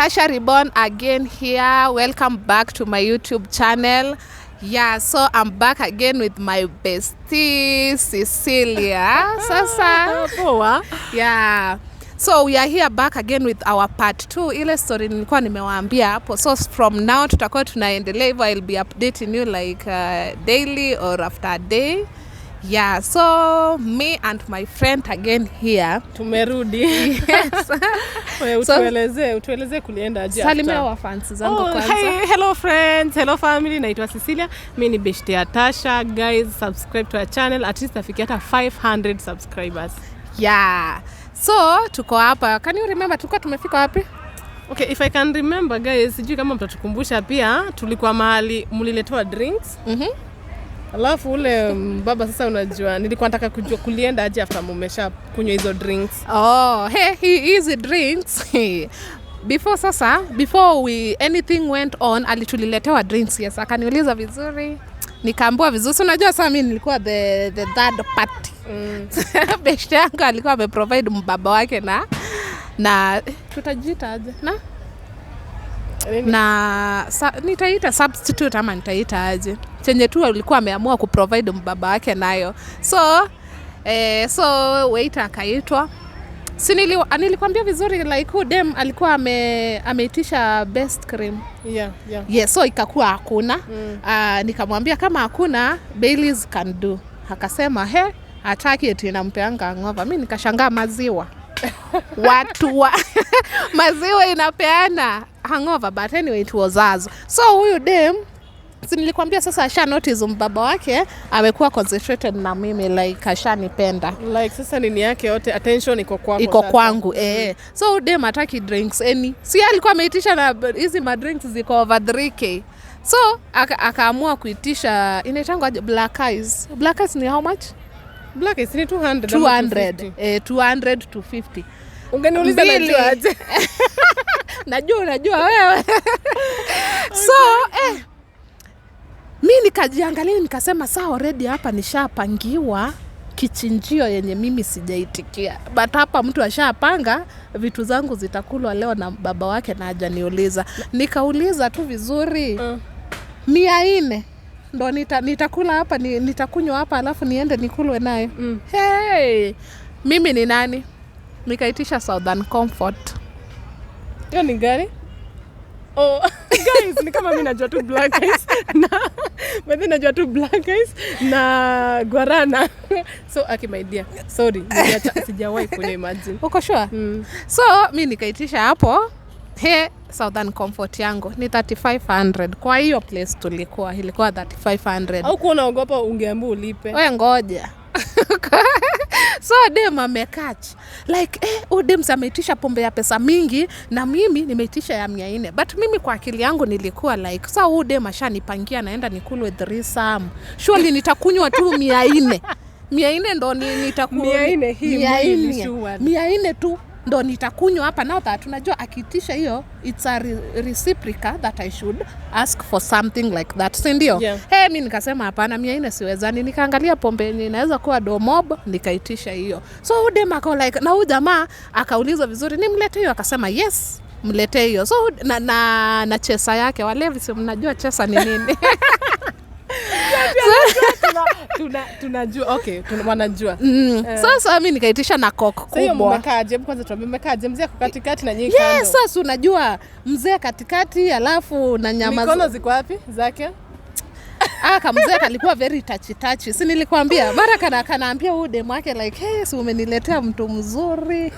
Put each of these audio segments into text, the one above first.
Tasha Reborn again here. Welcome back to my YouTube channel. Yeah, so I'm back again with my bestie Cecilia. Sasa. Yeah. So we are here back again with our part 2. Ile story nilikuwa nimewaambia hapo. So from now tutakuwa tunaendelea hivyo. I'll be updating you like daily or after a day. Yeah, so me and my friend again here. Tumerudi. Yes. Utueleze kulienda aje. Salimia wa fans zangu kwanza. Hey, hello friends, hello family. Naitwa Cecilia. Mimi ni beshte ya Tasha. Guys, subscribe to our channel. At least afikia hata 500 subscribers. Yeah. So tuko hapa. Can you remember tulikuwa tumefika wapi? Okay, if I can remember guys, sijui kama mtatukumbusha pia, tulikuwa mahali mliletewa drinks. Alafu ule baba sasa unajua nilikuwa nataka kujua kulienda aje after mmesha kunywa hizo drinks. Oh, hey, easy drinks. Before anything went on, alituliletewa drinks. Yes, akaniuliza vizuri. Nikaambiwa vizuri. Unajua sasa mimi nilikuwa the third party. Beshte yangu alikuwa ameprovide mbaba wake na tutajiita aje? Nitaita substitute ama nitaita aje? Chenye tu alikuwa ameamua kuprovide mbaba wake nayo. So waiter akaitwa. Nilikwambia vizuri like who dem alikuwa ameitisha best cream. Yeah. Yes, so ikakuwa hakuna. Nikamwambia kama hakuna Baileys can do. Akasema hataki eti nampeanga hangover. Mimi nikashangaa maziwa. Maziwa inapeana hangover, but anyway it was us. So huyu dem nilikwambia sasa asha notice mbaba wake amekuwa concentrated na mimi like ashanipenda. Like sasa nini yake yote attention iko kwako. Iko kwangu So dem hataki drinks si alikuwa ameitisha na hizi drinks ziko over 3k. So akaamua kuitisha inaitangwa black eyes. Black eyes ni how much? Black eyes ni 200 200 to 50. Ungeniuliza najua aje. Najua wewe. So mimi nikajiangalia nikasema sawa already hapa nishapangiwa kichinjio yenye mimi sijaitikia. But hapa mtu ashapanga vitu zangu zitakulwa leo na baba wake na hajaniuliza. Nikauliza tu vizuri. 400 ndo nitakula hapa nitakunywa hapa alafu niende nikulwe naye. Hey, mimi ni nani? Nikaitisha Southern Comfort. Hiyo ni gani? Oh, guys, ni kama mimi najua tu black eyes najua tu black eyes na guarana. So my dear, sorry, sijawahi kunywa imagine. Uko sure? So mimi nikaitisha hapo. Southern Comfort yangu ni 3500. Kwa hiyo place tulikuwa ilikuwa 3500. Au kuona ogopa ungeambu ulipe. Wewe ngoja. So dem amekatch like dem ameitisha pombe ya pesa mingi na mimi nimeitisha ya 400. But mimi kwa akili yangu nilikuwa like so dem ashanipangia naenda nikulwe threesome. Surely nitakunywa tu 400. 400 ndo nitakunywa 400 tu ndo nitakunywa hapa. Now that tunajua akitisha hiyo it's a reciprocal that I should ask for something like that, si ndio? Yeah. Mimi nikasema hapana 400 siwezani. Nikaangalia pombe inaweza kuwa domob, nikaitisha hiyo. So udem akao like na huyu jamaa akauliza vizuri nimlete hiyo, akasema yes mlete hiyo. So na chesa yake walevi, si mnajua chesa ni nini? Tunajua wanajua. Sasa mimi nikaitisha na coke kubwa. Sasa mmekaaje? Kwanza tuambie mmekaaje? Mzee kwa katikati na nyinyi kando. Yes, sasa unajua mzee katikati alafu na nyama. Mikono ziko wapi zake? Kamzee kalikuwa very touchy. Si nilikwambia mara kanaambia huyu demu wake like si umeniletea mtu mzuri.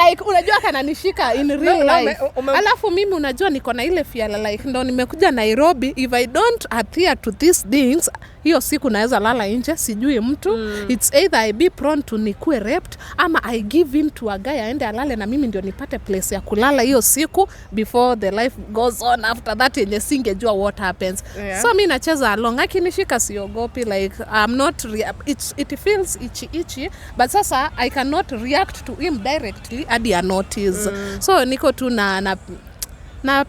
Like unajua kananishika in real life. Alafu mimi unajua niko na ile fiala like ndo nimekuja Nairobi, if I don't adhere to these things hiyo siku naweza lala nje sijui mtu. It's either I be prone to nikue raped ama I give in to a guy aende alale na mimi ndio nipate place ya kulala hiyo siku before the life goes on after that yenye singejua what happens. Yeah. So mimi nacheza along, akinishika siogopi like I'm not it feels itchy but sasa I cannot react to him directly hadi a notice. So niko tu na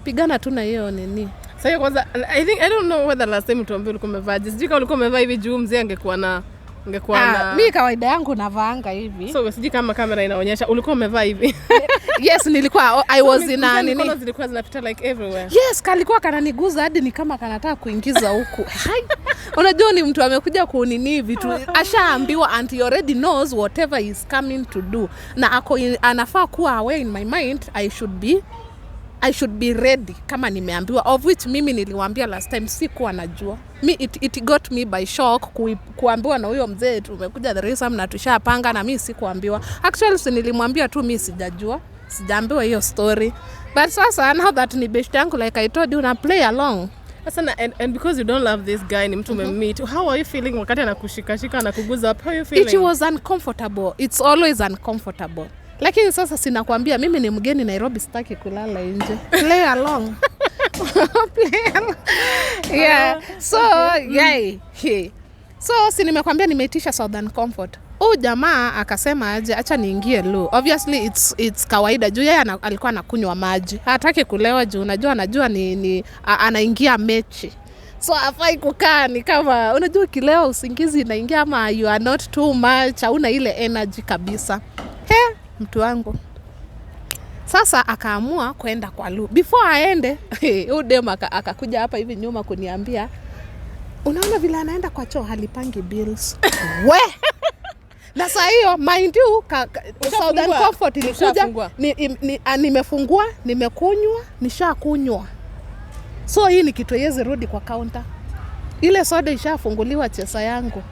pigana tu na hiyo nini. Sasa kwanza I don't know whether last time tuambie ulikuwa umevaa. Sijui kama ulikuwa umevaa hivi juu mzee angekuwa na ungekuwa mimi kawaida yangu navaanga hivi. So usiji kama kamera inaonyesha ulikuwa umevaa hivi. Yes, nilikuwa I was in a nini. Zilikuwa zinapita like everywhere. Yes, kalikuwa kananiguza hadi ni kama kanataka kuingiza huku. Unajua ni mtu amekuja kunini vitu ashaambiwa and he already knows whatever he is coming to do. Na anafaa kuwa aware in my mind I should be ready kama nimeambiwa, of which mimi niliwaambia last time sikuwa najua. It got me by shock kuambiwa na huyo mzee tumekuja Dar es Salaam na tushapanga na mimi sikuambiwa. Actually nilimwambia tu mimi sijaambiwa hiyo story. But sasa now that ni best yangu like I told you na play along. Sasa and because you don't love this guy ni mtu meet, how are you feeling wakati anakushikashika na kuguza up? How are you feeling? It was uncomfortable. It's always uncomfortable. Lakini sasa sinakwambia mimi ni mgeni Nairobi, sitaki kulala nje. Play along. Play along. Yeah. So, So, nimekwambia nimeitisha Southern Comfort. Jamaa akasema aje acha niingie low. Obviously it's kawaida juu yeye alikuwa anakunywa maji. Hataki kulewa juu anajua ni anaingia mechi. So afai kukaa ni kama unajua kilewa usingizi inaingia ama you are not too much, hauna ile energy kabisa. Mtu wangu. Sasa akaamua kwenda kwa Lu. Before aende, huyu dem akakuja hapa hivi nyuma kuniambia, unaona vile anaenda kwa choo halipangi bills. We! Na saa hiyo mind you Southern Comfort ilikuja nimefungua, nimekunywa, nishakunywa. So hii ni kitu yezi rudi kwa counter. Ile soda ishafunguliwa chesa yangu.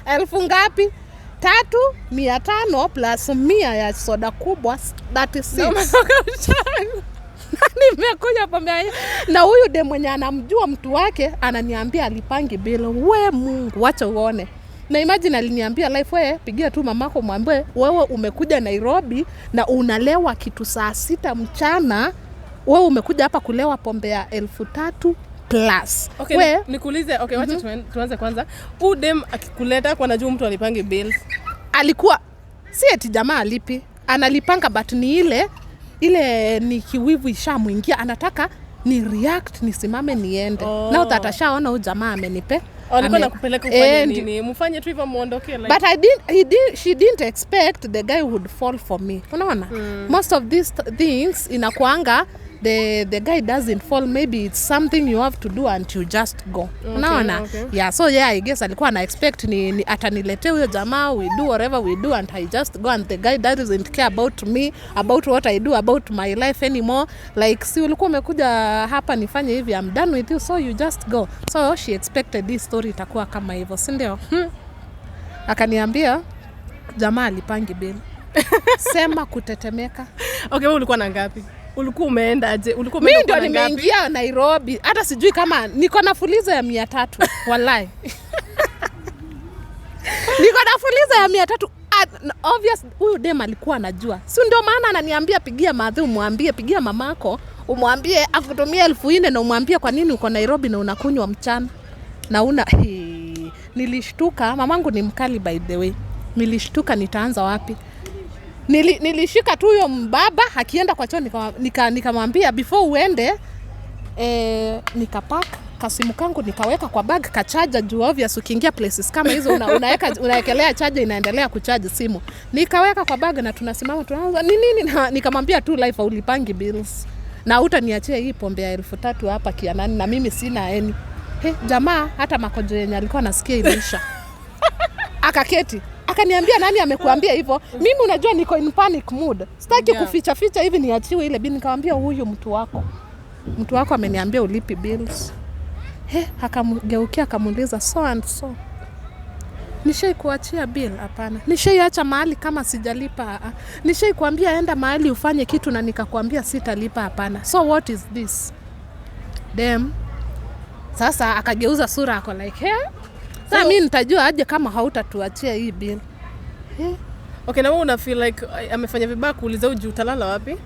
1000 ngapi? 3,500 plus 100 ya soda kubwa 36. Nimekuja pombe na huyu dem mwenye anamjua mtu wake ananiambia alipangi bill. We Mungu, wacha uone. Na imagine aliniambia life wewe pigia tu mamako mwambie wewe umekuja Nairobi na unalewa kitu saa 6 mchana. Wewe umekuja hapa kulewa pombe ya 3,000 plus. Okay, nikuulize, okay, wacha tuanze kwanza. Udem akikuleta kwa najua mtu alipangi bills. Alikuwa si eti jamaa alipi. Analipanga but ni ile ni kiwivu ishamuingia, anataka ni react nisimame niende. Now that ashaona huyu jamaa amenipe. Alikuwa nakupeleka kufanya nini? Mfanye tu hivyo muondoke like. But she didn't expect the guy would fall for me. Unaona? Most of these things inakuanga the guy doesn't fall, maybe it's something you have to do and you just go. Unaona? Okay. Yeah, so yeah, I guess alikuwa na expect ni ataniletea huyo jamaa, we do whatever we do and I just go, and the guy doesn't care about me, about what I do, about my life anymore. Like si ulikuwa umekuja hapa nifanye hivi, I'm done with you, so you just go. So she expected this story itakuwa kama hivyo, si ndio? Akaniambia jamaa alipangi bill. Sema kutetemeka. Okay, wewe ulikuwa na ngapi? Ulikuwa umeenda aje? Ulikuwa umeenda ngapi? Mimi ndio nimeingia Nairobi. Hata sijui kama niko na fuliza ya 300. Wallahi. Niko na fuliza ya 300. Obvious huyu dem alikuwa anajua. Si ndio maana ananiambia pigia madhi umwambie, pigia mamako umwambie akutumie 4,000 na umwambie kwa nini uko Nairobi na unakunywa mchana. Na nilishtuka, mamangu ni mkali by the way. Nilishtuka nitaanza wapi? Nilishika tu huyo mbaba akienda kwa choo, nikamwambia before uende nikapack kasimu kangu nikaweka kwa bag kachaja juu obvious ukiingia places kama hizo unaekelea charger inaendelea kucharge simu. Nikaweka kwa bag na tunasimama tunaanza nini nikamwambia tu life ulipangi bills na utaniachia hii pombe ya 3,000 hapa kianani na mimi sina eni. Jamaa hata makojo yenye alikuwa nasikia ilisha. Akaketi. Akaniambia nani amekuambia hivyo? Mimi unajua niko in panic mood. Sitaki kuficha hivi niachiwe ile bill. Nikamwambia huyu mtu wako ameniambia ulipi bills. Akamgeukia akamuuliza so and so. Nishai kuachia bill? Hapana. Nishaiacha mahali kama sijalipa? Nishai kuambia enda mahali ufanye kitu na nikakwambia sitalipa? Hapana. So what is this? Damn. Sasa akageuza sura ako like sasa mimi nitajua aje kama hautatuachia hii bill. Okay, na wewe una feel like amefanya vibaya kuuliza uje utalala wapi?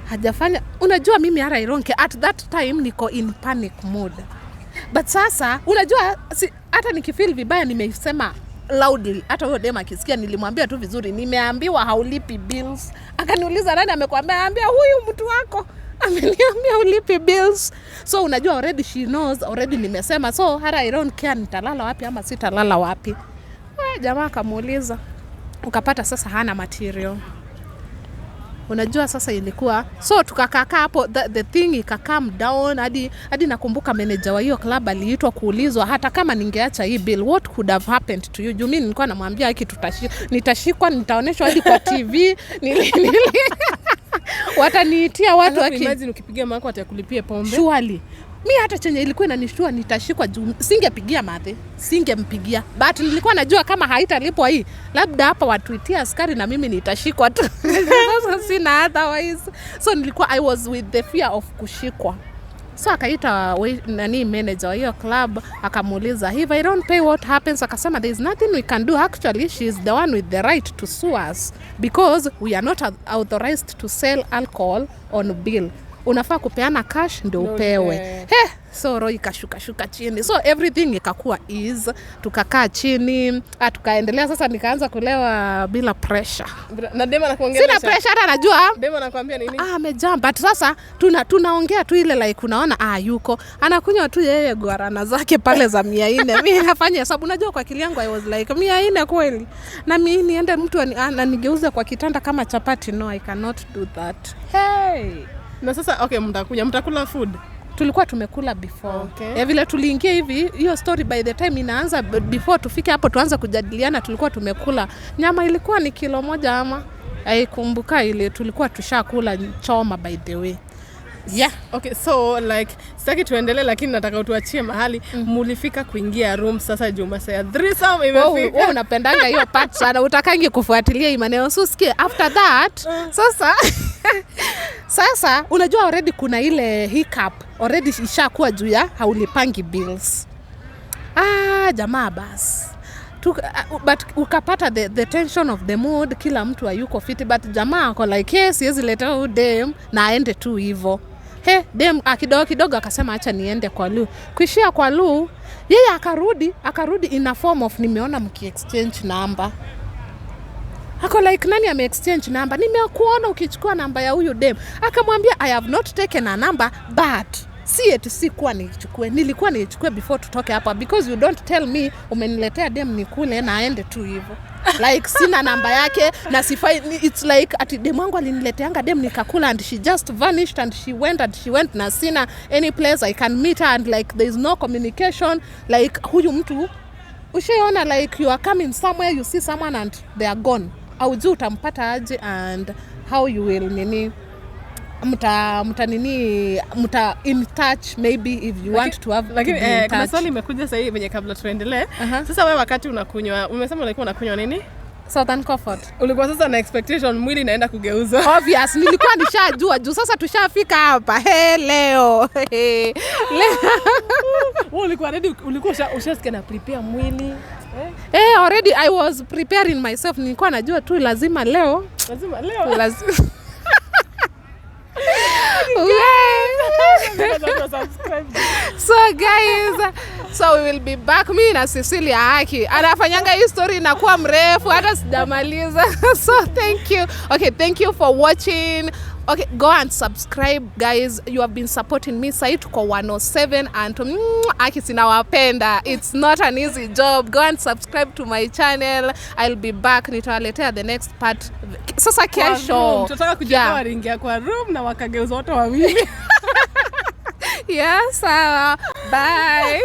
Hajafanya. Unajua mimi hara ironke at that time niko in panic mode. But sasa unajua hata nikifeel vibaya nimeisema loudly. Hata huyo dem akisikia nilimwambia tu vizuri, nimeambiwa haulipi bills. Akaniuliza nani amekwambia? Ambia huyu mtu wako. ameniambia ulipi bills. So unajua already she knows, already nimesema, so hata I don't care nitalala wapi ama sitalala wapi. Jamaa akamuuliza, ukapata sasa hana material. Unajua sasa ilikuwa, so tukakaa hapo, the thing ikakam down, hadi nakumbuka manager wa hiyo club aliitwa kuulizwa hata kama ningeacha hii bill what could have happened to you. Mimi nilikuwa namwambia hiki nitashikwa, nitaoneshwa hadi kwa TV. Wataniitia watu imagine ukipigia mako atakulipia pombe. Surely. Mimi hata chenye ilikuwa inanishtua nitashikwa juu singepigia Mathe, singempigia. But nilikuwa najua kama haitalipwa hii, labda hapa watuitia askari na mimi nitashikwa tu. Sasa sina otherwise. So nilikuwa I was with the fear of kushikwa. So akaita manager wa hiyo club akamuuliza, if I don't pay what happens? Akasema there is nothing we can do, actually she is the one with the right to sue us because we are not authorized to sell alcohol on bill. Unafaa kupeana cash ndio upewe. So roho ikashuka chini. So everything ikakuwa easy. Tukakaa chini, tukaendelea sasa, nikaanza kulewa bila pressure. Na dema anakuongelea. Sina pressure, hata najua. Dema anakuambia nini? Amejump. But sasa tunaongea tu ile like unaona yuko. Anakunywa tu yeye guarana zake pale za 400. Mimi nafanya hesabu, unajua kwa akili yangu I was like 400 kweli. Na mimi niende mtu anigeuza kwa kitanda kama chapati. No, I cannot do that. Hey. Na sasa okay, mtakula food. Tulikuwa tumekula before. Okay. Ya vile tuliingia hivi, hiyo story by the time inaanza, before tufike hapo tuanze kujadiliana, tulikuwa tumekula. Nyama ilikuwa ni kilo 1 ama haikumbuka ile, tulikuwa tushakula choma by the way. Yeah. Okay, so like sitaki tuendelee, lakini nataka utuachie mahali mulifika kuingia room sasa Juma saya 3 imefika. Wewe unapendanga hiyo part sana, utakangi kufuatilia imaneo. So sikia after that sasa unajua already kuna ile hiccup already ishakuwa juu ya haulipangi bills. Jamaa bas. But ukapata the tension of the mood, kila mtu hayuko fit, but jamaa ako like yes, siwezi leta dem na aende tu hivyo. Dem kidogo akasema acha niende kwa Lu. Kuishia kwa Lu, yeye akarudi in a form of nimeona mki-exchange number. Ako like nani ame-exchange number? Nimekuona ukichukua namba ya huyu dem. Akamwambia I have not taken a number, but sikuwa nichukue. Nilikuwa nichukue before tutoke hapa because you don't tell me umeniletea dem nikule na aende tu hivyo. Like sina namba yake na sifai. It's like ati dem wangu alinileteanga dem nikakula and she just vanished and she went na sina any place I can meet her and like there is no communication. Like huyu mtu ushaona like you are coming somewhere, you see someone and they are gone. Au juu utampata aje and how you will mta in touch maybe if you want to have. Lakini kuna swali imekuja sasa hivi venye kabla tuendelee. Sasa wewe wakati unakunywa, umesema ulikuwa unakunywa nini? Southern Comfort. Ulikuwa sasa na expectation mwili inaenda kugeuza. Obvious, nilikuwa nishajua juu sasa tushafika hapa. Leo. Ulikuwa ready, ulikuwa ushasikia na prepare mwili. Already I was preparing myself. Nilikuwa najua tu lazima leo. So guys, so we will be back. Mimi na Cecilia haki anafanyanga hii story inakuwa mrefu hata sijamaliza. So thank you. Okay, thank you for watching. Okay, go and subscribe guys. You have been supporting me. Sai tuko 107 and aki sinawapenda. It's not an easy job. Go and subscribe to my channel. I'll be back. Nitawaletea the next part. Sasa kesho. Tutataka kujua waringia kwa room na wakageuza wote wawili. Yes, bye.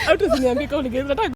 Auto ziniambia kama nigeuza